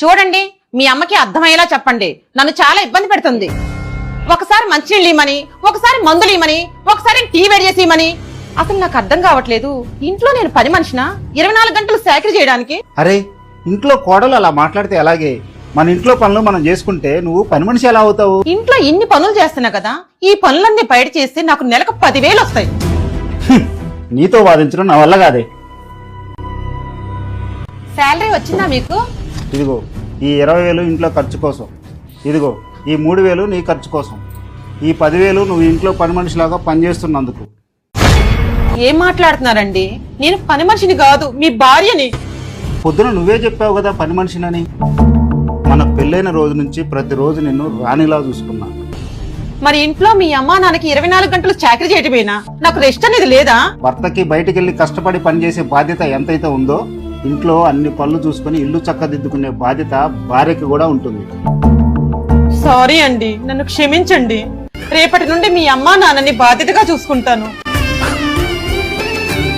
చూడండి, మీ అమ్మకి అర్థమయ్యేలా చెప్పండి. నన్ను చాలా ఇబ్బంది పెడుతుంది. ఒకసారి మంచినీళ్ళు ఇమ్మని, ఒకసారి మందులు ఇమ్మని, ఒకసారి టీ వేడి చేసి ఇమ్మని. అసలు నాకు అర్థం కావట్లేదు. ఇంట్లో నేను పని మనిషినా 24 గంటలు సేకరి చేయడానికి? అరే, ఇంట్లో కోడలు అలా మాట్లాడితే ఎలాగే? మన ఇంట్లో పనులు మనం చేసుకుంటే నువ్వు పని మనిషి ఎలా అవుతావు? ఇంట్లో ఇన్ని పనులు చేస్తున్నా కదా, ఈ పనులన్నీ బయట చేస్తే నాకు నెలకు 10,000 వస్తాయి. నీతో వాదించడం నా వల్ల కాదే. శాలరీ వచ్చిందా మీకు? ఇదిగో ఈ 20,000 ఇంట్లో ఖర్చు కోసం, ఇదిగో ఈ 3,000 నీ ఖర్చు కోసం, ఈ 10,000 నువ్వు ఇంట్లో పని మనిషిలాగా పనిచేస్తున్నందుకు. ఏం మాట్లాడుతున్నారండి? నేను పని మనిషిని కాదు, మీ భార్యని. పొద్దున నువ్వే చెప్పావు కదా పని మనిషినని. మన పెళ్ళైన రోజు నుంచి ప్రతిరోజు నిన్ను రాణిలా చూసుకున్నా. మరి ఇంట్లో మీ అమ్మా నాన్నకి 24 గంటలు చాకరీ చేయటమేనా? నాకు రెస్ట్ అనేది లేదా? భర్తకి బయటికెళ్లి కష్టపడి పనిచేసే బాధ్యత ఎంతైతే ఉందో, ఇంట్లో అన్ని పనులు చూసుకుని ఇల్లు చక్కదిద్దుకునే బాధ్యత భార్యకి కూడా ఉంటుంది. సారీ అండి, నన్ను క్షమించండి. రేపటి నుండి మీ అమ్మా నాన్నని బాధ్యతగా చూసుకుంటాను.